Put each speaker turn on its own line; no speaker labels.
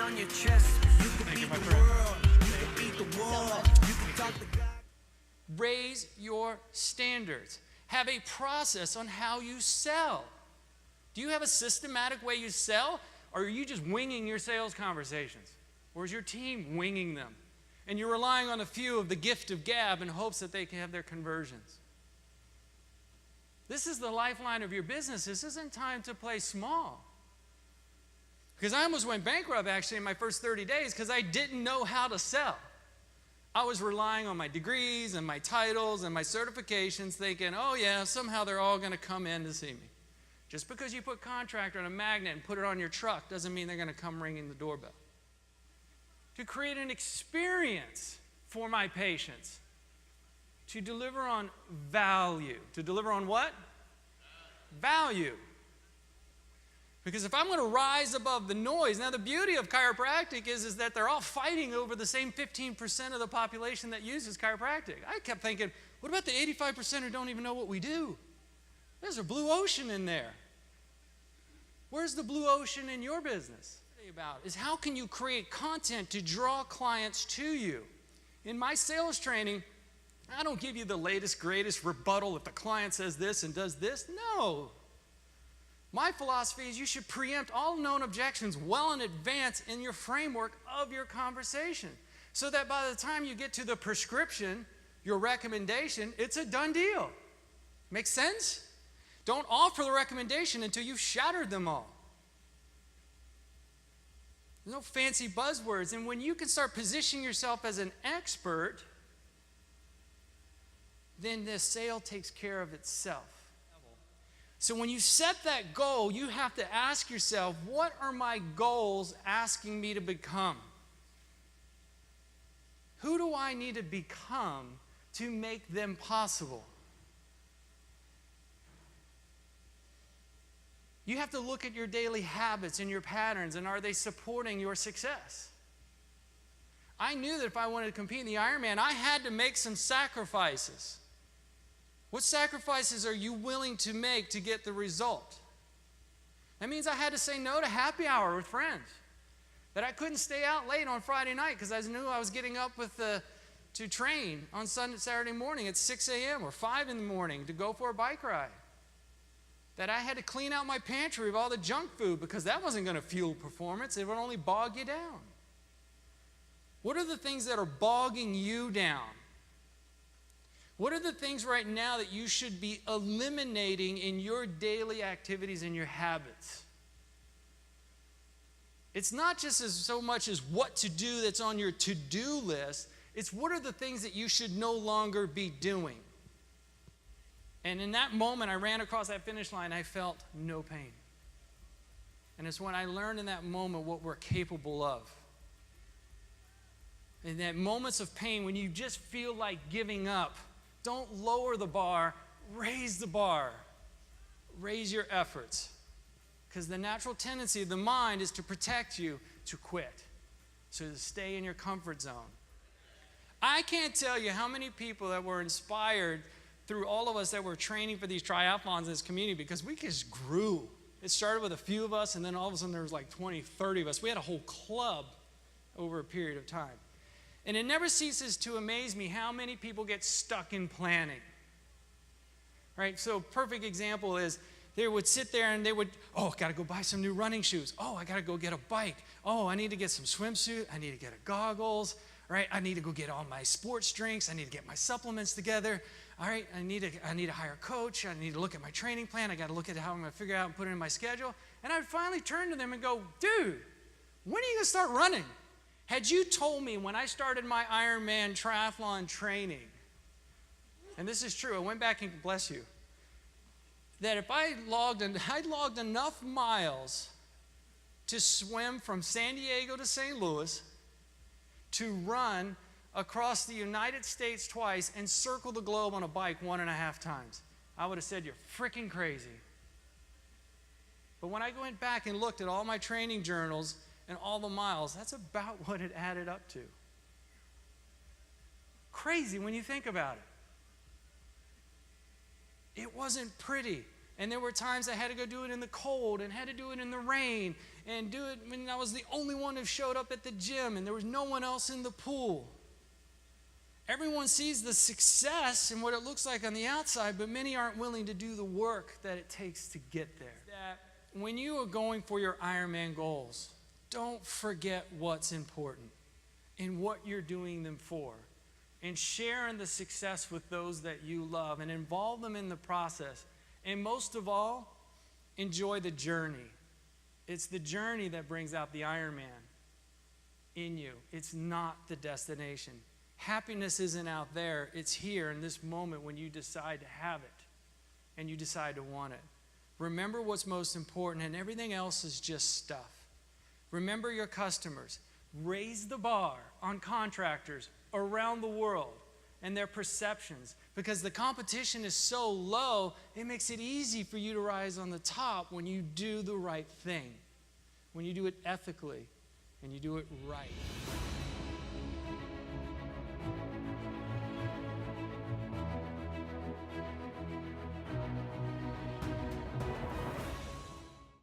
on your chest. You can beat the world. You can beat the world. You can talk to God.
Raise your standards. Have a process on how you sell. Do you have a systematic way you sell, or are you just winging your sales conversations? Or is your team winging them? And you're relying on a few of the gift of gab in hopes that they can have their conversions. This is the lifeline of your business. This isn't time to play small. Because I almost went bankrupt actually in my first 30 days because I didn't know how to sell. I was relying on my degrees and my titles and my certifications thinking, oh yeah, somehow they're all going to come in to see me. Just because you put contractor on a magnet and put it on your truck doesn't mean they're going to come ringing the doorbell. To create an experience for my patients. To deliver on value. To deliver on what? Value. Because if I'm going to rise above the noise, now the beauty of chiropractic is that they're all fighting over the same 15% of the population that uses chiropractic. I kept thinking, what about the 85% who don't even know what we do? There's a blue ocean in there. Where's the blue ocean in your business? About is how can you create content to draw clients to you? In my sales training, I don't give you the latest, greatest rebuttal if the client says this and does this. No. My philosophy is you should preempt all known objections well in advance in your framework of your conversation so that by the time you get to the prescription, your recommendation, it's a done deal. Make sense? Don't offer the recommendation until you've shattered them all. There's no fancy buzzwords. And when you can start positioning yourself as an expert, then the sale takes care of itself. So when you set that goal, you have to ask yourself, what are my goals asking me to become? Who do I need to become to make them possible? You have to look at your daily habits and your patterns, and are they supporting your success? I knew that if I wanted to compete in the Ironman, I had to make some sacrifices. What sacrifices are you willing to make to get the result? That means I had to say no to happy hour with friends. That I couldn't stay out late on Friday night because I knew I was getting up to train on Saturday morning at 6 a.m. or 5 in the morning to go for a bike ride. That I had to clean out my pantry of all the junk food because that wasn't going to fuel performance. It would only bog you down. What are the things that are bogging you down? What are the things right now that you should be eliminating in your daily activities and your habits? It's not just so much as what to do that's on your to-do list. It's what are the things that you should no longer be doing. And in that moment, I ran across that finish line, I felt no pain. And it's when I learned in that moment what we're capable of. In that moments of pain, when you just feel like giving up, don't lower the bar, raise the bar. Raise your efforts. Because the natural tendency of the mind is to protect you, to quit. So to stay in your comfort zone. I can't tell you how many people that were inspired through all of us that were training for these triathlons in this community, because we just grew. It started with a few of us, and then all of a sudden there was like 20, 30 of us. We had a whole club over a period of time. And it never ceases to amaze me how many people get stuck in planning. Right? So perfect example is they would sit there and they would, oh, got to go buy some new running shoes. Oh, I got to go get a bike. Oh, I need to get some swimsuit. I need to get a goggles. Right? I need to go get all my sports drinks. I need to get my supplements together. All right, I need to hire a coach. I need to look at my training plan. I got to look at how I'm going to figure out and put it in my schedule. And I would finally turn to them and go, dude, when are you going to start running? Had you told me when I started my Ironman triathlon training, and this is true, I went back and bless you, that if I logged enough miles to swim from San Diego to St. Louis, to run across the United States twice and circle the globe on a bike 1.5 times, I would have said you're freaking crazy. But when I went back and looked at all my training journals and all the miles, that's about what it added up to. Crazy when you think about it. It wasn't pretty. And there were times I had to go do it in the cold and had to do it in the rain and do it when I was the only one who showed up at the gym and there was no one else in the pool. Everyone sees the success and what it looks like on the outside, but many aren't willing to do the work that it takes to get there. That when you are going for your Ironman goals, don't forget what's important and what you're doing them for. And share in the success with those that you love and involve them in the process. And most of all, enjoy the journey. It's the journey that brings out the Ironman in you. It's not the destination. Happiness isn't out there. It's here in this moment when you decide to have it and you decide to want it. Remember what's most important, and everything else is just stuff. Remember your customers. Raise the bar on contractors around the world and their perceptions, because the competition is so low, it makes it easy for you to rise on the top when you do the right thing, when you do it ethically and you do it right.